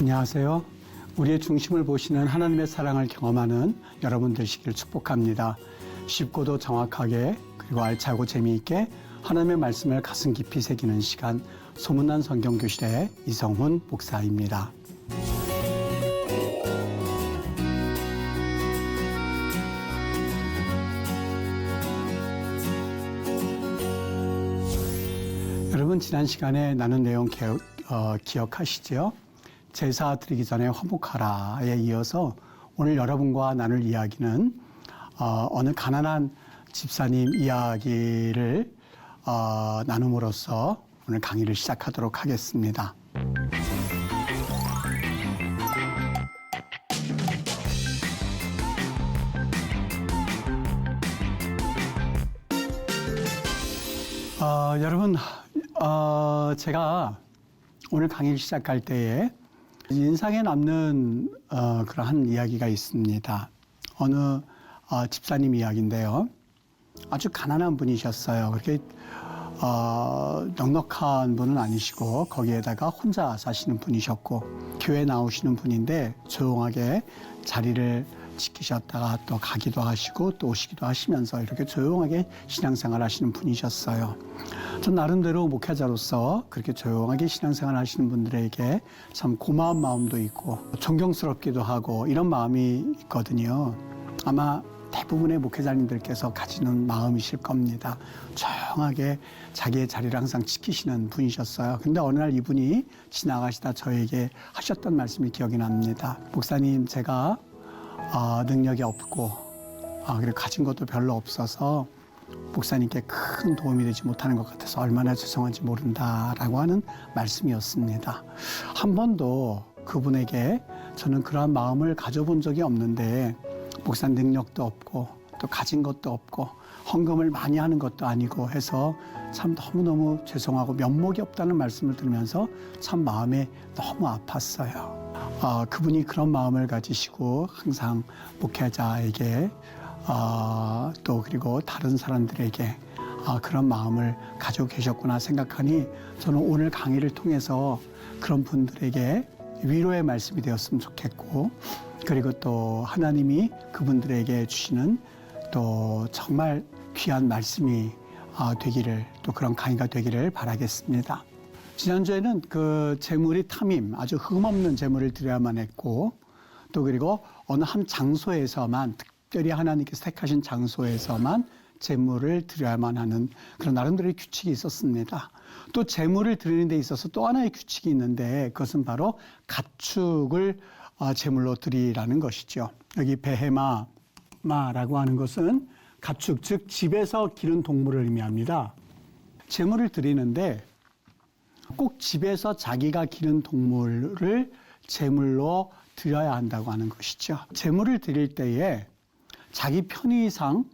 안녕하세요. 우리의 중심을 보시는 하나님의 사랑을 경험하는 여러분 되시길 축복합니다. 쉽고도 정확하게 그리고 알차고 재미있게 하나님의 말씀을 가슴 깊이 새기는 시간 소문난 성경교실의 이성훈 목사입니다. 여러분 지난 시간에 나눈 내용 기억하시죠? 제사 드리기 전에 화목하라에 이어서 오늘 여러분과 나눌 이야기는 어느 가난한 집사님 이야기를 나눔으로써 오늘 강의를 시작하도록 하겠습니다. 여러분 제가 오늘 강의를 시작할 때에 인상에 남는 그러한 이야기가 있습니다. 어느 집사님 이야기인데요. 아주 가난한 분이셨어요. 그렇게 넉넉한 분은 아니시고 거기에다가 혼자 사시는 분이셨고 교회 나오시는 분인데 조용하게 자리를 지키셨다가 또 가기도 하시고 또 오시기도 하시면서 이렇게 조용하게 신앙생활 하시는 분이셨어요. 전 나름대로 목회자로서 그렇게 조용하게 신앙생활 하시는 분들에게 참 고마운 마음도 있고 존경스럽기도 하고 이런 마음이 있거든요. 아마 대부분의 목회자님들께서 가지는 마음이실 겁니다. 조용하게 자기의 자리를 항상 지키시는 분이셨어요. 근데 어느 날 이분이 지나가시다 저에게 하셨던 말씀이 기억이 납니다. 목사님, 제가 능력이 없고 그리고 가진 것도 별로 없어서 목사님께 큰 도움이 되지 못하는 것 같아서 얼마나 죄송한지 모른다라고 하는 말씀이었습니다. 한 번도 그분에게 저는 그러한 마음을 가져본 적이 없는데 목사 능력도 없고 또 가진 것도 없고 헌금을 많이 하는 것도 아니고 해서 참 너무너무 죄송하고 면목이 없다는 말씀을 들으면서 참 마음에 너무 아팠어요. 그분이 그런 마음을 가지시고 항상 목회자에게 또 그리고 다른 사람들에게 그런 마음을 가지고 계셨구나 생각하니 저는 오늘 강의를 통해서 그런 분들에게 위로의 말씀이 되었으면 좋겠고 그리고 또 하나님이 그분들에게 주시는 또 정말 귀한 말씀이 되기를 또 그런 강의가 되기를 바라겠습니다. 지난주에는 그 재물이 탐임, 아주 흠없는 재물을 드려야만 했고 또 그리고 어느 한 장소에서만 특별히 하나님께서 택하신 장소에서만 재물을 드려야만 하는 그런 나름대로의 규칙이 있었습니다. 또 재물을 드리는 데 있어서 또 하나의 규칙이 있는데 그것은 바로 가축을 제물로 드리라는 것이죠. 여기 베헤마라고 하는 것은 가축, 즉 집에서 기른 동물을 의미합니다. 제물을 드리는데 꼭 집에서 자기가 기른 동물을 제물로 드려야 한다고 하는 것이죠. 제물을 드릴 때에 자기 편의상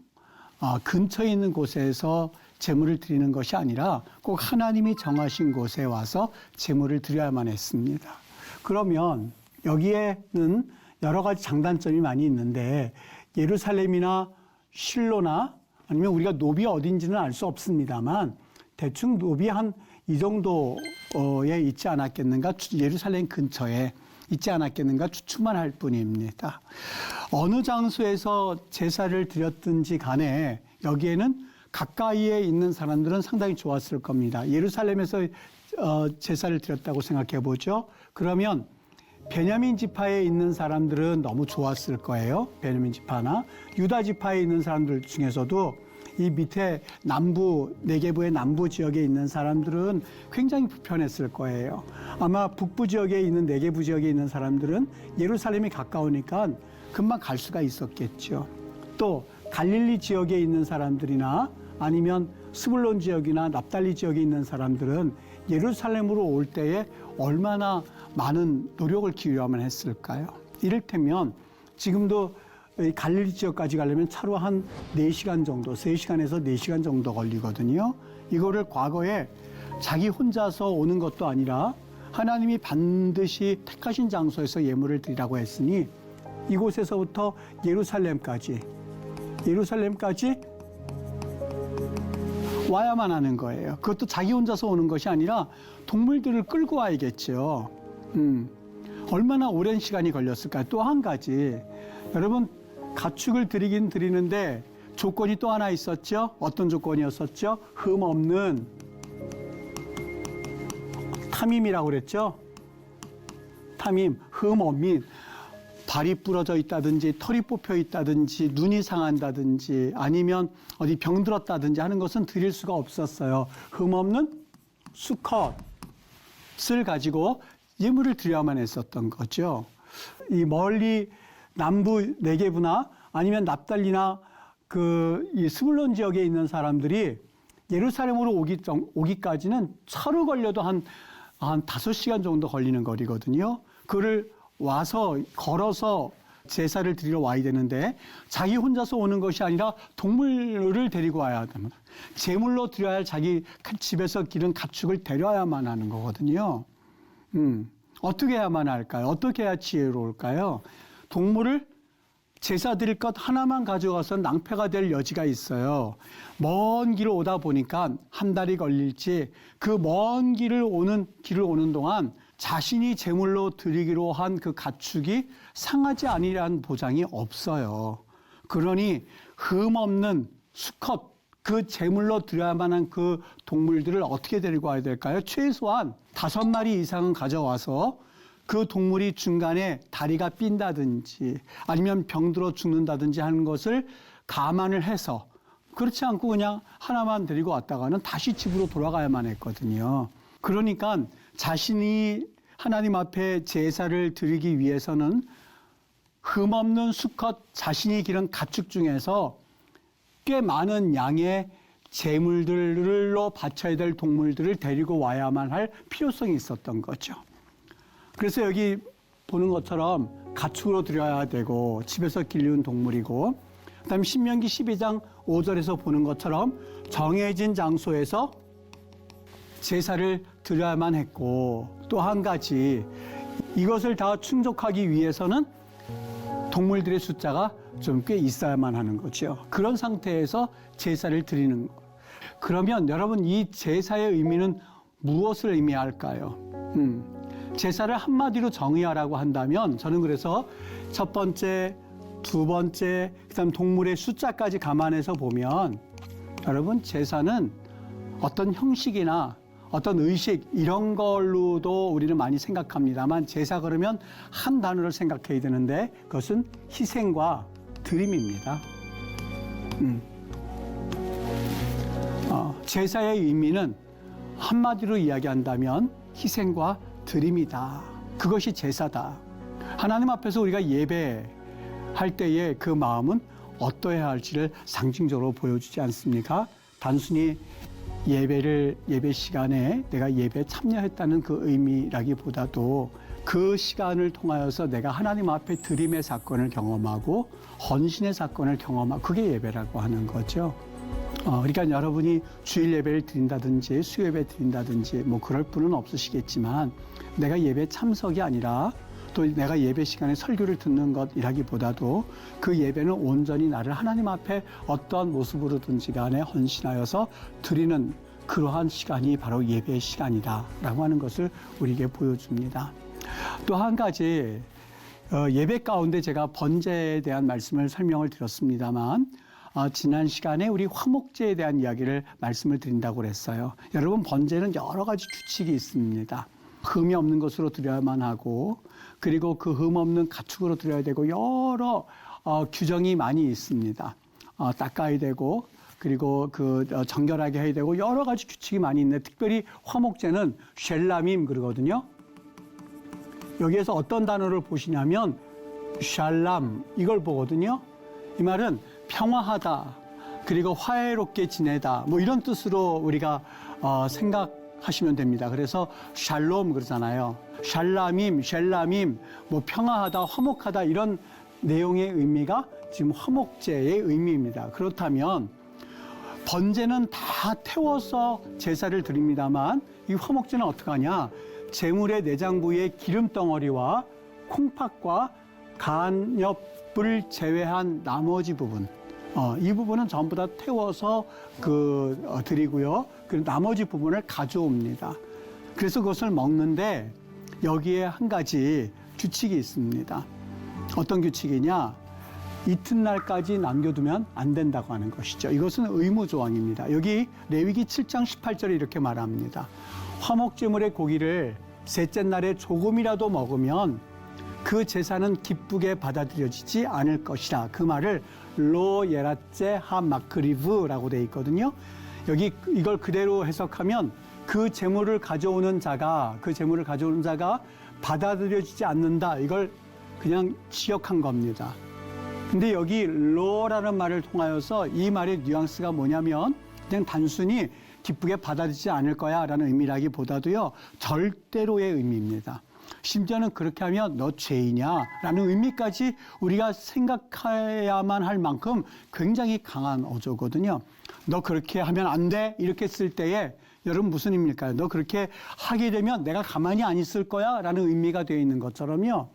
근처에 있는 곳에서 제물을 드리는 것이 아니라 꼭 하나님이 정하신 곳에 와서 제물을 드려야만 했습니다. 그러면 여기에는 여러 가지 장단점이 많이 있는데 예루살렘이나 실로나 아니면 우리가 노비 어딘지는 알 수 없습니다만 대충 노비 한 이 정도에 있지 않았겠는가, 예루살렘 근처에 있지 않았겠는가 추측만 할 뿐입니다. 어느 장소에서 제사를 드렸든지 간에 여기에는 가까이에 있는 사람들은 상당히 좋았을 겁니다. 예루살렘에서 제사를 드렸다고 생각해 보죠. 그러면 베냐민 지파에 있는 사람들은 너무 좋았을 거예요. 베냐민 지파나 유다 지파에 있는 사람들 중에서도 이 밑에 남부, 네게부의 남부 지역에 있는 사람들은 굉장히 불편했을 거예요. 아마 북부 지역에 있는 네게부 지역에 있는 사람들은 예루살렘이 가까우니까 금방 갈 수가 있었겠죠. 또 갈릴리 지역에 있는 사람들이나 아니면 스불론 지역이나 납달리 지역에 있는 사람들은 예루살렘으로 올 때에 얼마나 많은 노력을 기울여야만 했을까요? 이를테면 지금도 갈릴리 지역까지 가려면 차로 한 4시간 정도, 3시간에서 4시간 정도 걸리거든요. 이거를 과거에 자기 혼자서 오는 것도 아니라 하나님이 반드시 택하신 장소에서 예물을 드리라고 했으니 이곳에서부터 예루살렘까지 와야만 하는 거예요. 그것도 자기 혼자서 오는 것이 아니라 동물들을 끌고 와야겠죠. 얼마나 오랜 시간이 걸렸을까요? 또 한 가지, 여러분 가축을 드리긴 드리는데 조건이 또 하나 있었죠. 어떤 조건이었었죠? 흠 없는 탐임이라고 그랬죠. 탐임, 흠 없민, 발이 부러져 있다든지 털이 뽑혀 있다든지 눈이 상한다든지 아니면 어디 병들었다든지 하는 것은 드릴 수가 없었어요. 흠 없는 수컷을 가지고 예물을 드려야만 했었던 거죠. 이 멀리 남부 네게브나 아니면 납달리나 이 스불론 지역에 있는 사람들이 예루살렘으로 오기까지는 차로 걸려도 한 5시간 정도 걸리는 거리거든요. 그를 와서 걸어서 제사를 드리러 와야 되는데 자기 혼자서 오는 것이 아니라 동물을 데리고 와야 합니다. 제물로 드려야 할 자기 집에서 기른 가축을 데려야만 하는 거거든요. 어떻게 해야만 할까요? 어떻게 해야 지혜로울까요? 동물을 제사 드릴 것 하나만 가져가서 낭패가 될 여지가 있어요. 먼 길을 오다 보니까 한 달이 걸릴지 그 먼 길을 오는 동안 자신이 제물로 드리기로 한 그 가축이 상하지 아니라는 보장이 없어요. 그러니 흠 없는 수컷, 그 제물로 드려야만 한 그 동물들을 어떻게 데리고 와야 될까요? 최소한 5마리 이상은 가져와서 그 동물이 중간에 다리가 삔다든지 아니면 병들어 죽는다든지 하는 것을 감안을 해서, 그렇지 않고 그냥 하나만 데리고 왔다가는 다시 집으로 돌아가야만 했거든요. 그러니까 자신이 하나님 앞에 제사를 드리기 위해서는 흠없는 수컷, 자신이 기른 가축 중에서 꽤 많은 양의 제물들로 바쳐야 될 동물들을 데리고 와야만 할 필요성이 있었던 거죠. 그래서 여기 보는 것처럼 가축으로 드려야 되고 집에서 기르는 동물이고, 그다음에 신명기 12장 5절에서 보는 것처럼 정해진 장소에서 제사를 드려야만 했고, 또 한 가지 이것을 다 충족하기 위해서는 동물들의 숫자가 좀 꽤 있어야만 하는 거죠. 그런 상태에서 제사를 드리는 거. 그러면 여러분, 이 제사의 의미는 무엇을 의미할까요? 제사를 한마디로 정의하라고 한다면 저는 그래서 첫 번째, 두 번째, 그다음 동물의 숫자까지 감안해서 보면 여러분, 제사는 어떤 형식이나 어떤 의식 이런 걸로도 우리는 많이 생각합니다만, 제사 그러면 한 단어를 생각해야 되는데 그것은 희생과 드림입니다. 제사의 의미는 한마디로 이야기한다면 희생과 드림이다. 그것이 제사다. 하나님 앞에서 우리가 예배할 때의 그 마음은 어떠해야 할지를 상징적으로 보여주지 않습니까? 단순히 예배 시간에 내가 예배에 참여했다는 그 의미라기보다도 그 시간을 통하여서 내가 하나님 앞에 드림의 사건을 경험하고 헌신의 사건을 경험하고, 그게 예배라고 하는 거죠. 그러니까 여러분이 주일 예배를 드린다든지 수요예배 드린다든지 뭐 그럴 분은 없으시겠지만, 내가 예배 참석이 아니라 또 내가 예배 시간에 설교를 듣는 것이라기보다도 그 예배는 온전히 나를 하나님 앞에 어떠한 모습으로든지 간에 헌신하여서 드리는 그러한 시간이 바로 예배의 시간이다라고 하는 것을 우리에게 보여줍니다. 또 한 가지, 예배 가운데 제가 번제에 대한 말씀을 설명을 드렸습니다만, 지난 시간에 우리 화목제에 대한 이야기를 말씀을 드린다고 그랬어요. 여러분, 번제는 여러 가지 규칙이 있습니다. 흠이 없는 것으로 드려야만 하고, 그리고 그 흠 없는 가축으로 드려야 되고, 여러 규정이 많이 있습니다. 닦아야 되고, 그리고 정결하게 해야 되고, 여러 가지 규칙이 많이 있는데, 특별히 화목제는 쉘라밈 그러거든요. 여기에서 어떤 단어를 보시냐면 샬람, 이걸 보거든요. 이 말은 평화하다, 그리고 화해롭게 지내다, 뭐 이런 뜻으로 우리가 생각하시면 됩니다. 그래서 샬롬 그러잖아요. 샬라밈, 샬라밈, 뭐 평화하다, 화목하다, 이런 내용의 의미가 지금 화목제의 의미입니다. 그렇다면 번제는 다 태워서 제사를 드립니다만, 이 화목제는 어떻게 하냐? 제물의 내장 부위의 기름 덩어리와 콩팥과 간엽을 제외한 나머지 부분, 이 부분은 전부 다 태워서 드리고요. 그리고 나머지 부분을 가져옵니다. 그래서 그것을 먹는데 여기에 한 가지 규칙이 있습니다. 어떤 규칙이냐? 이튿날까지 남겨두면 안 된다고 하는 것이죠. 이것은 의무조항입니다. 여기 레위기 7장 18절에 이렇게 말합니다. 화목제물의 고기를 셋째 날에 조금이라도 먹으면 그 제사는 기쁘게 받아들여지지 않을 것이라. 그 말을 로 예라째 하 마크리브라고 되어 있거든요. 여기 이걸 그대로 해석하면 그 제물을 가져오는 자가 받아들여지지 않는다. 이걸 그냥 지역한 겁니다. 근데 여기 로라는 말을 통하여서 이 말의 뉘앙스가 뭐냐면 그냥 단순히 기쁘게 받아들이지 않을 거야 라는 의미라기보다도요, 절대로의 의미입니다. 심지어는 그렇게 하면 너 죄이냐 라는 의미까지 우리가 생각해야만 할 만큼 굉장히 강한 어조거든요. 너 그렇게 하면 안 돼 이렇게 쓸 때에 여러분 무슨 의미일까요? 너 그렇게 하게 되면 내가 가만히 안 있을 거야 라는 의미가 되어 있는 것처럼요,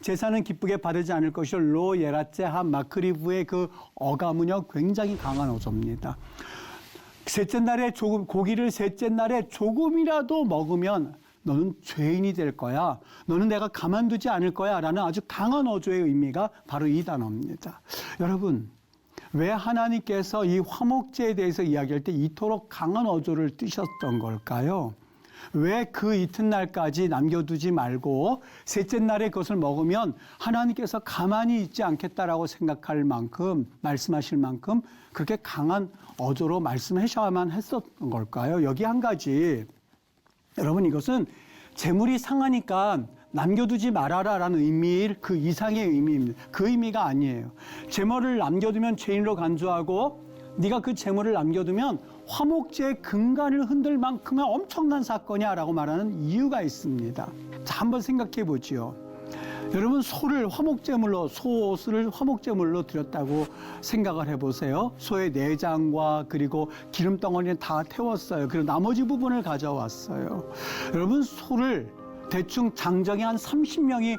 제사는 기쁘게 받지 않을 것이요 로 예라째 하 마크리브의 그 어감은요 굉장히 강한 어조입니다. 셋째 날에 고기를 셋째 날에 조금이라도 먹으면 너는 죄인이 될 거야. 너는 내가 가만두지 않을 거야. 라는 아주 강한 어조의 의미가 바로 이 단어입니다. 여러분, 왜 하나님께서 이 화목제에 대해서 이야기할 때 이토록 강한 어조를 뜨셨던 걸까요? 왜 그 이튿날까지 남겨두지 말고 셋째 날에 그것을 먹으면 하나님께서 가만히 있지 않겠다라고 생각할 만큼, 말씀하실 만큼 그렇게 강한 어조로 말씀하셔야만 했었던 걸까요? 여기 한 가지, 여러분 이것은 재물이 상하니까 남겨두지 말아라라는 의미일 그 이상의 의미입니다. 그 의미가 아니에요. 재물을 남겨두면 죄인으로 간주하고 네가 그 재물을 남겨두면 화목제의 근간을 흔들 만큼의 엄청난 사건이야라고 말하는 이유가 있습니다. 자, 한번 생각해 보지요. 여러분 소를 화목제물로, 소옷을 화목제물로 드렸다고 생각을 해보세요. 소의 내장과 그리고 기름덩어리는 다 태웠어요. 그리고 나머지 부분을 가져왔어요. 여러분 소를 대충 장정이 한 30명이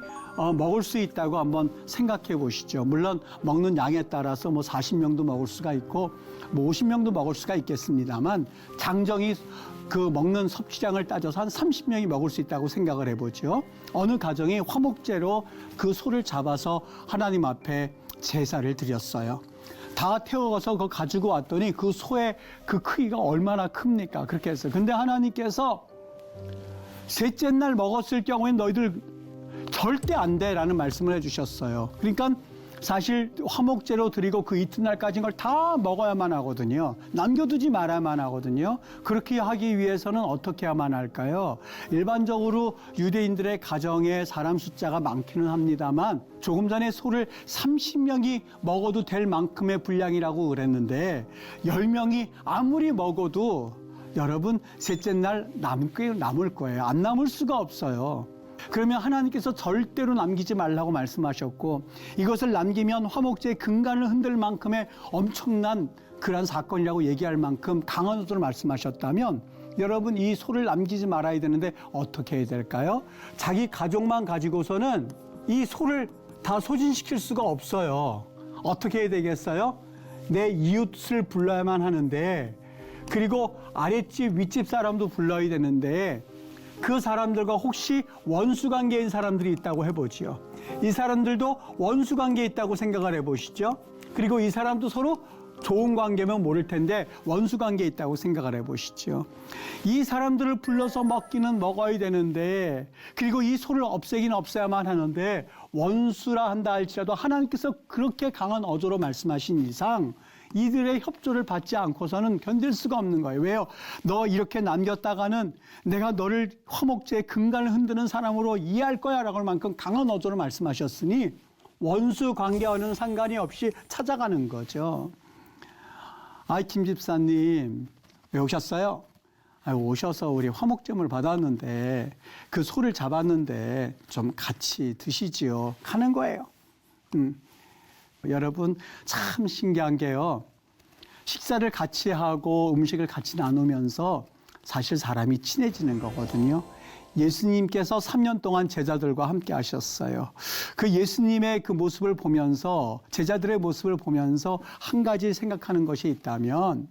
먹을 수 있다고 한번 생각해 보시죠. 물론 먹는 양에 따라서 뭐 40명도 먹을 수가 있고 뭐 50명도 먹을 수가 있겠습니다만 장정이 그 먹는 섭취량을 따져서 한 30명이 먹을 수 있다고 생각을 해보죠. 어느 가정이 화목제로 그 소를 잡아서 하나님 앞에 제사를 드렸어요. 다 태워서 그거 가지고 왔더니 그 소의 그 크기가 얼마나 큽니까? 그렇게 했어요. 근데 하나님께서 셋째 날 먹었을 경우엔 너희들 절대 안 돼라는 말씀을 해주셨어요. 그러니까 사실 화목제로 드리고 그 이튿날까지는 걸 다 먹어야만 하거든요. 남겨두지 말아야만 하거든요. 그렇게 하기 위해서는 어떻게 해야만 할까요? 일반적으로 유대인들의 가정에 사람 숫자가 많기는 합니다만 조금 전에 소를 30명이 먹어도 될 만큼의 분량이라고 그랬는데 10명이 아무리 먹어도 여러분 셋째 날 남을 거예요. 안 남을 수가 없어요. 그러면 하나님께서 절대로 남기지 말라고 말씀하셨고 이것을 남기면 화목제의 근간을 흔들 만큼의 엄청난 그런 사건이라고 얘기할 만큼 강한 어조로 말씀하셨다면 여러분 이 소를 남기지 말아야 되는데 어떻게 해야 될까요? 자기 가족만 가지고서는 이 소를 다 소진시킬 수가 없어요. 어떻게 해야 되겠어요? 내 이웃을 불러야만 하는데 그리고 아랫집 윗집 사람도 불러야 되는데 그 사람들과 혹시 원수관계인 사람들이 있다고 해보지요. 이 사람들도 원수관계에 있다고 생각을 해보시죠. 그리고 이 사람도 서로 좋은 관계면 모를 텐데 원수관계에 있다고 생각을 해보시죠. 이 사람들을 불러서 먹기는 먹어야 되는데 그리고 이 소를 없애긴 없애야만 하는데 원수라 한다 할지라도 하나님께서 그렇게 강한 어조로 말씀하신 이상 이들의 협조를 받지 않고서는 견딜 수가 없는 거예요. 왜요? 너 이렇게 남겼다가는 내가 너를 화목제의 근간을 흔드는 사람으로 이해할 거야 라고 할 만큼 강한 어조로 말씀하셨으니 원수 관계와는 상관이 없이 찾아가는 거죠. 김 집사님 왜 오셨어요? 오셔서 우리 화목제물 받았는데 그 소를 잡았는데 좀 같이 드시지요. 가는 거예요. 여러분 참 신기한 게요. 식사를 같이 하고 음식을 같이 나누면서 사실 사람이 친해지는 거거든요. 예수님께서 3년 동안 제자들과 함께 하셨어요. 그 예수님의 그 모습을 보면서 제자들의 모습을 보면서 한 가지 생각하는 것이 있다면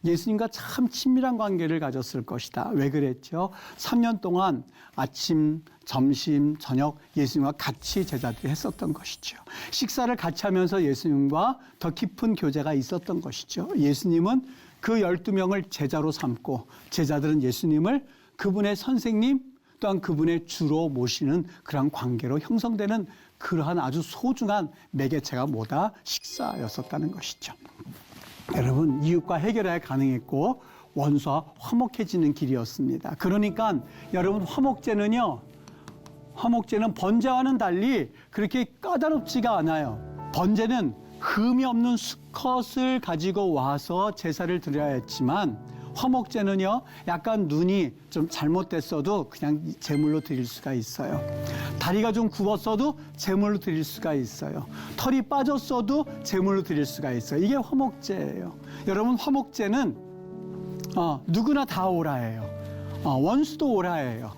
예수님과 참 친밀한 관계를 가졌을 것이다. 왜 그랬죠? 3년 동안 아침, 점심, 저녁 예수님과 같이 제자들이 했었던 것이죠. 식사를 같이 하면서 예수님과 더 깊은 교제가 있었던 것이죠. 예수님은 그 12명을 제자로 삼고 제자들은 예수님을 그분의 선생님 또한 그분의 주로 모시는 그런 관계로 형성되는 그러한 아주 소중한 매개체가 뭐다? 식사였었다는 것이죠. 여러분, 이웃과 해결해야 가능했고 원수와 화목해지는 길이었습니다. 그러니까 여러분, 화목제는 번제와는 달리 그렇게 까다롭지가 않아요. 번제는 흠이 없는 수컷을 가지고 와서 제사를 드려야 했지만 화목제는요, 약간 눈이 좀 잘못됐어도 그냥 제물로 드릴 수가 있어요. 다리가 좀 굽었어도 제물로 드릴 수가 있어요. 털이 빠졌어도 제물로 드릴 수가 있어요. 이게 화목제예요. 여러분, 화목제는 누구나 다 오라예요. 원수도 오라예요.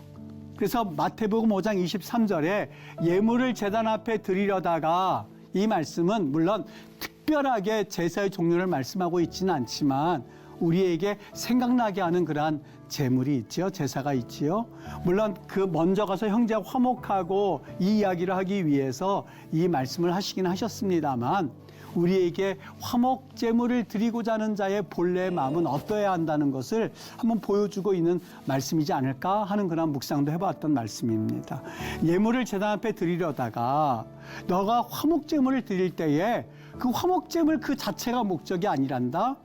그래서 마태복음 5장 23절에 예물을 제단 앞에 드리려다가, 이 말씀은 물론 특별하게 제사의 종류를 말씀하고 있지는 않지만 우리에게 생각나게 하는 그러한 제물이 있지요. 제사가 있지요. 물론 그 먼저 가서 형제와 화목하고 이 이야기를 하기 위해서 이 말씀을 하시긴 하셨습니다만, 우리에게 화목 제물을 드리고자 하는 자의 본래의 마음은 어떠해야 한다는 것을 한번 보여주고 있는 말씀이지 않을까 하는 그런 묵상도 해봤던 말씀입니다. 예물을 제단 앞에 드리려다가 너가 화목 제물을 드릴 때에 그 화목 제물 그 자체가 목적이 아니란다.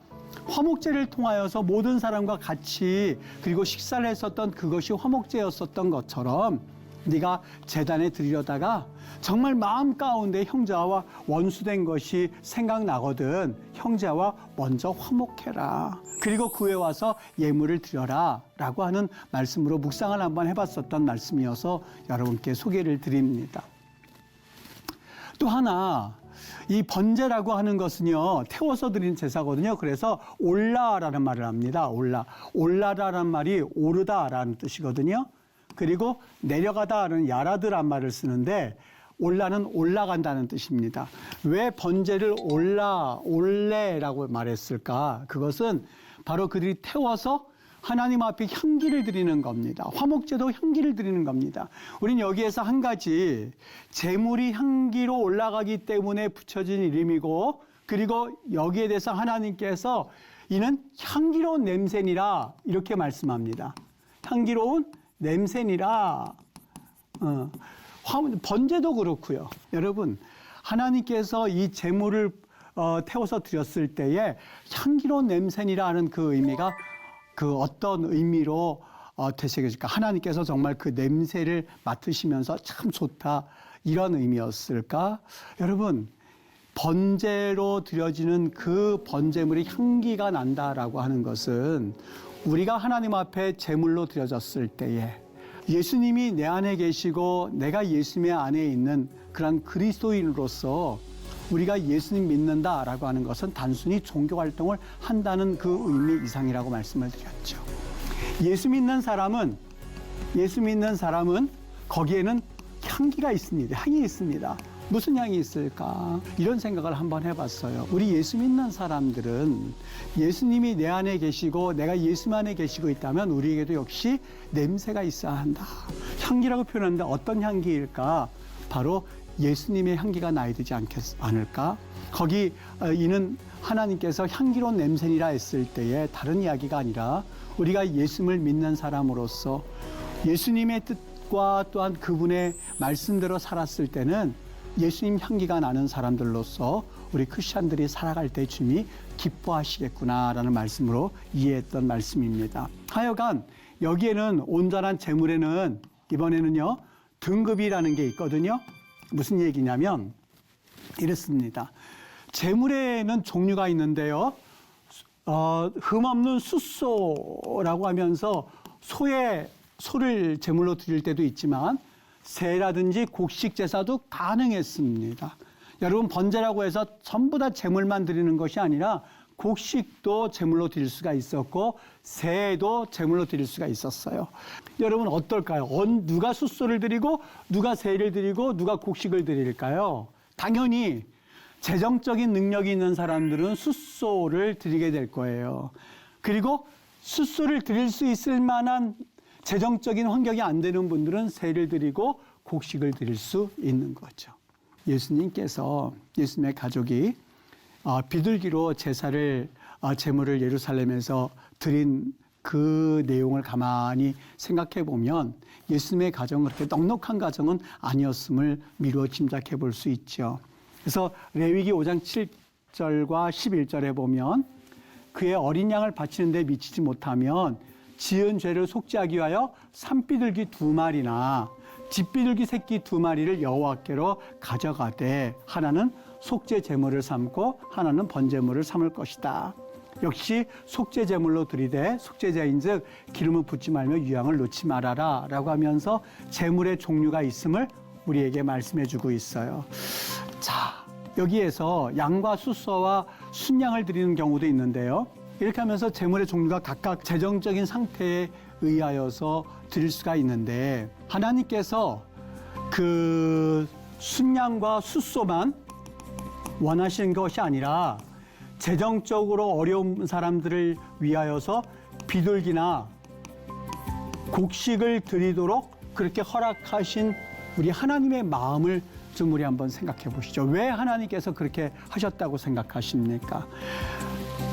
화목제를 통하여서 모든 사람과 같이 그리고 식사를 했었던 그것이 화목제였었던 것처럼 네가 제단에 드리려다가 정말 마음 가운데 형제와 원수된 것이 생각나거든 형제와 먼저 화목해라. 그리고 그 후에 와서 예물을 드려라 라고 하는 말씀으로 묵상을 한번 해봤었던 말씀이어서 여러분께 소개를 드립니다. 또 하나, 이 번제라고 하는 것은요, 태워서 드린 제사거든요. 그래서 올라라는 말을 합니다. 올라라는 말이 오르다라는 뜻이거든요. 그리고 내려가다라는 야라드란 말을 쓰는데 올라는 올라간다는 뜻입니다. 왜 번제를 올레라고 말했을까? 그것은 바로 그들이 태워서 하나님 앞에 향기를 드리는 겁니다. 화목제도 향기를 드리는 겁니다. 우린 여기에서 한 가지, 제물이 향기로 올라가기 때문에 붙여진 이름이고, 그리고 여기에 대해서 하나님께서 이는 향기로운 냄새니라 이렇게 말씀합니다. 향기로운 냄새니라. 번제도 그렇고요. 여러분, 하나님께서 이 제물을 태워서 드렸을 때에 향기로운 냄새니라는 그 의미가 그 어떤 의미로 되새겨질까? 하나님께서 정말 그 냄새를 맡으시면서 참 좋다, 이런 의미였을까? 여러분, 번제로 드려지는 그 번제물이 향기가 난다라고 하는 것은 우리가 하나님 앞에 제물로 드려졌을 때에 예수님이 내 안에 계시고 내가 예수님의 안에 있는 그런 그리스도인으로서 우리가 예수님 믿는다라고 하는 것은 단순히 종교 활동을 한다는 그 의미 이상이라고 말씀을 드렸죠. 예수 믿는 사람은 거기에는 향기가 있습니다. 향이 있습니다. 무슨 향이 있을까? 이런 생각을 한번 해봤어요. 우리 예수 믿는 사람들은 예수님이 내 안에 계시고 내가 예수 안에 계시고 있다면 우리에게도 역시 냄새가 있어야 한다. 향기라고 표현하는데 어떤 향기일까? 바로 예수님의 향기가 나야 되지 않을까? 거기 이는 하나님께서 향기로운 냄새니라 했을 때에 다른 이야기가 아니라 우리가 예수님을 믿는 사람으로서 예수님의 뜻과 또한 그분의 말씀대로 살았을 때는 예수님 향기가 나는 사람들로서 우리 크리스찬들이 살아갈 때 주님이 기뻐하시겠구나라는 말씀으로 이해했던 말씀입니다. 하여간 여기에는 온전한 제물에는 이번에는요, 등급이라는 게 있거든요. 무슨 얘기냐면 이렇습니다. 제물에는 종류가 있는데요. 흠없는 숫소라고 하면서 소를 제물로 드릴 때도 있지만 새라든지 곡식 제사도 가능했습니다. 여러분, 번제라고 해서 전부 다 제물만 드리는 것이 아니라 곡식도 제물로 드릴 수가 있었고 새도 제물로 드릴 수가 있었어요. 여러분, 어떨까요? 누가 숫소를 드리고 누가 새를 드리고 누가 곡식을 드릴까요? 당연히 재정적인 능력이 있는 사람들은 숫소를 드리게 될 거예요. 그리고 숫소를 드릴 수 있을 만한 재정적인 환경이 안 되는 분들은 세를 드리고 곡식을 드릴 수 있는 거죠. 예수님께서 예수님의 가족이 비둘기로 제물을 예루살렘에서 드린 그 내용을 가만히 생각해 보면 예수님의 가정은 그렇게 넉넉한 가정은 아니었음을 미루어 짐작해 볼 수 있죠. 그래서 레위기 5장 7절과 11절에 보면 그의 어린 양을 바치는 데 미치지 못하면 지은 죄를 속죄하기 위하여 산비둘기 2마리나 집비둘기 새끼 2마리를 여호와께로 가져가되 하나는 속죄 제물을 삼고 하나는 번제물을 삼을 것이다. 역시 속죄 제물로 드리되 속죄제인즉 기름을 붓지 말며 유향을 놓지 말아라 라고 하면서 제물의 종류가 있음을 우리에게 말씀해 주고 있어요. 자, 여기에서 양과 숫소와 순양을 드리는 경우도 있는데요. 이렇게 하면서 제물의 종류가 각각 재정적인 상태에 의하여서 드릴 수가 있는데 하나님께서 그 순양과 숫소만 원하시는 것이 아니라 재정적으로 어려운 사람들을 위하여서 비둘기나 곡식을 드리도록 그렇게 허락하신 우리 하나님의 마음을 좀 우리 한번 생각해 보시죠. 왜 하나님께서 그렇게 하셨다고 생각하십니까?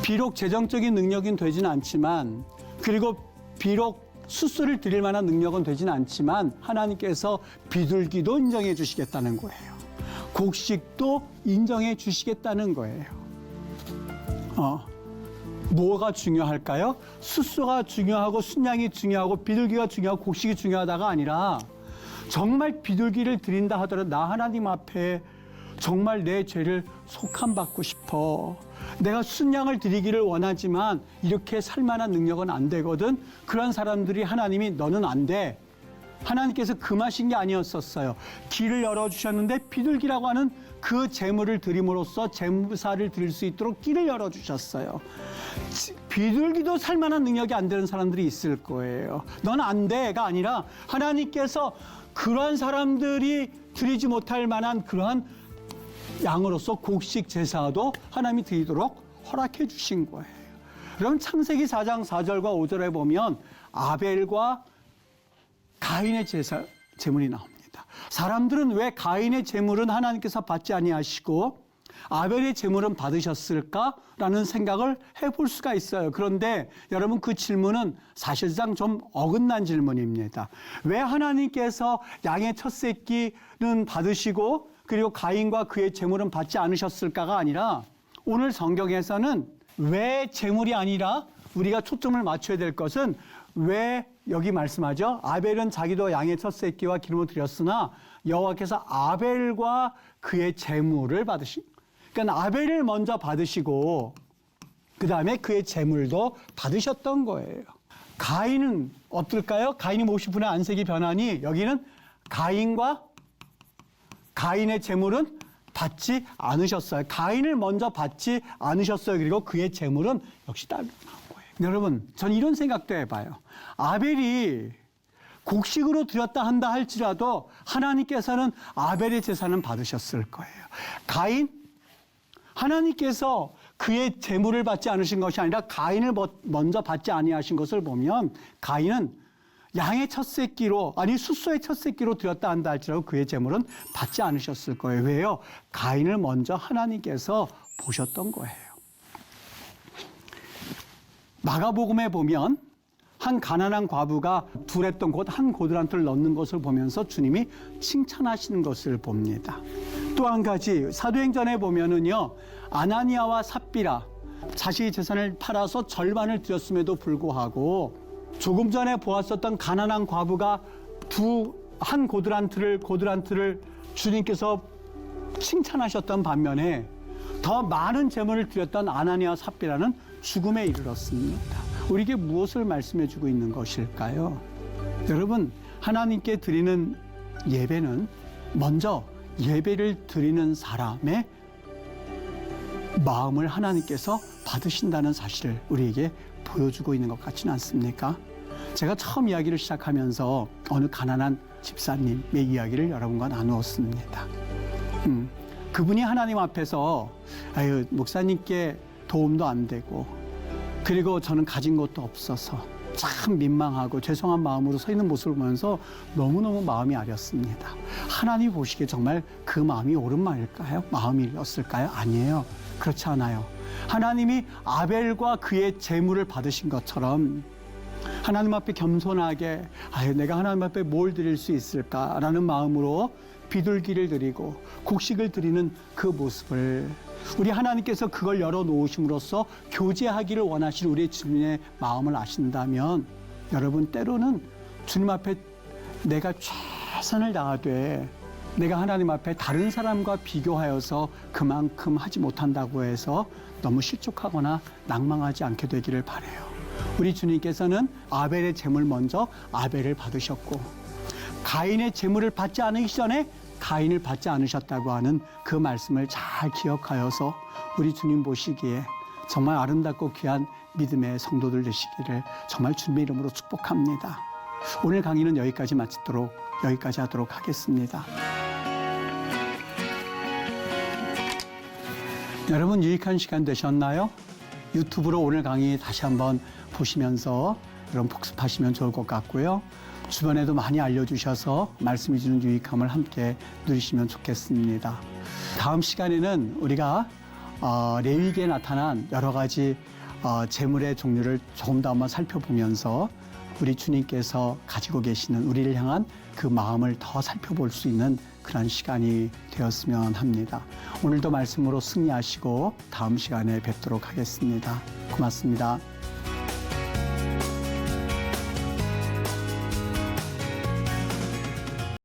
비록 재정적인 능력은 되지는 않지만 그리고 비록 숫소를 드릴 만한 능력은 되지는 않지만 하나님께서 비둘기도 인정해 주시겠다는 거예요. 곡식도 인정해 주시겠다는 거예요. 뭐가 중요할까요? 숫소가 중요하고 순양이 중요하고 비둘기가 중요하고 곡식이 중요하다가 아니라 정말 비둘기를 드린다 하더라도 나 하나님 앞에 정말 내 죄를 속함받고 싶어. 내가 순양을 드리기를 원하지만 이렇게 살만한 능력은 안 되거든. 그런 사람들이 하나님이 너는 안 돼. 하나님께서 금하신 게 아니었었어요. 길을 열어주셨는데 비둘기라고 하는 그 제물을 드림으로써 제사를 드릴 수 있도록 길을 열어주셨어요. 비둘기도 살만한 능력이 안 되는 사람들이 있을 거예요. 넌 안 돼가 아니라 하나님께서 그러한 사람들이 드리지 못할 만한 그러한 양으로서 곡식 제사도 하나님이 드리도록 허락해 주신 거예요. 그럼 창세기 4장 4절과 5절에 보면 아벨과 가인의 제물이 나옵니다. 사람들은 왜 가인의 제물은 하나님께서 받지 아니하시고 아벨의 제물은 받으셨을까라는 생각을 해볼 수가 있어요. 그런데 여러분 그 질문은 사실상 좀 어긋난 질문입니다. 왜 하나님께서 양의 첫 새끼는 받으시고 그리고 가인과 그의 제물은 받지 않으셨을까가 아니라 오늘 성경에서는 왜 제물이 아니라 우리가 초점을 맞춰야 될 것은 왜 여기 말씀하죠. 아벨은 자기도 양의 첫 새끼와 기름을 드렸으나 여호와께서 아벨과 그의 제물을 그러니까 아벨을 먼저 받으시고 그 다음에 그의 제물도 받으셨던 거예요. 가인은 어떨까요? 가인이 몹시 분한 안색이 변하니 여기는 가인과 가인의 제물은 받지 않으셨어요. 가인을 먼저 받지 않으셨어요. 그리고 그의 제물은 역시 따로 나온 거예요. 여러분, 전 이런 생각도 해봐요. 아벨이 곡식으로 드렸다 한다 할지라도 하나님께서는 아벨의 제사는 받으셨을 거예요. 가인, 하나님께서 그의 제물을 받지 않으신 것이 아니라 가인을 먼저 받지 아니하신 것을 보면 가인은 양의 첫 새끼로 아니 숫소의 첫 새끼로 드렸다 한다 할지라도 그의 제물은 받지 않으셨을 거예요. 왜요? 가인을 먼저 하나님께서 보셨던 거예요. 마가복음에 보면 한 가난한 과부가 둘했던 곳 한 고드란트를 넣는 것을 보면서 주님이 칭찬하시는 것을 봅니다. 또 한 가지 사도행전에 보면은요, 아나니아와 삽비라 자신의 재산을 팔아서 절반을 드렸음에도 불구하고 조금 전에 보았었던 가난한 과부가 한 고드란트를 주님께서 칭찬하셨던 반면에 더 많은 재물을 드렸던 아나니아와 삽비라는 죽음에 이르렀습니다. 우리에게 무엇을 말씀해 주고 있는 것일까요? 여러분, 하나님께 드리는 예배는 먼저 예배를 드리는 사람의 마음을 하나님께서 받으신다는 사실을 우리에게 보여주고 있는 것 같지는 않습니까? 제가 처음 이야기를 시작하면서 어느 가난한 집사님의 이야기를 여러분과 나누었습니다. 그분이 하나님 앞에서 목사님께 도움도 안 되고 그리고 저는 가진 것도 없어서 참 민망하고 죄송한 마음으로 서 있는 모습을 보면서 너무너무 마음이 아렸습니다. 하나님이 보시기에 정말 그 마음이 옳은 마음이었을까요? 아니에요. 그렇지 않아요. 하나님이 아벨과 그의 재물을 받으신 것처럼 하나님 앞에 겸손하게 내가 하나님 앞에 뭘 드릴 수 있을까라는 마음으로 비둘기를 드리고 곡식을 드리는 그 모습을 우리 하나님께서 그걸 열어놓으심으로써 교제하기를 원하시는 우리 주님의 마음을 아신다면 여러분 때로는 주님 앞에 내가 최선을 다하되 내가 하나님 앞에 다른 사람과 비교하여서 그만큼 하지 못한다고 해서 너무 실족하거나 낭망하지 않게 되기를 바라요. 우리 주님께서는 아벨의 제물 먼저 아벨을 받으셨고 가인의 제물을 받지 않으시기 전에 가인을 받지 않으셨다고 하는 그 말씀을 잘 기억하여서 우리 주님 보시기에 정말 아름답고 귀한 믿음의 성도들 되시기를 정말 주님의 이름으로 축복합니다. 오늘 강의는 여기까지 하도록 하겠습니다. 여러분 유익한 시간 되셨나요? 유튜브로 오늘 강의 다시 한번 보시면서 여러분 복습하시면 좋을 것 같고요. 주변에도 많이 알려주셔서 말씀이 주는 유익함을 함께 누리시면 좋겠습니다. 다음 시간에는 우리가 레위기에 나타난 여러 가지 재물의 종류를 조금 더 한번 살펴보면서 우리 주님께서 가지고 계시는 우리를 향한 그 마음을 더 살펴볼 수 있는 그런 시간이 되었으면 합니다. 오늘도 말씀으로 승리하시고 다음 시간에 뵙도록 하겠습니다. 고맙습니다.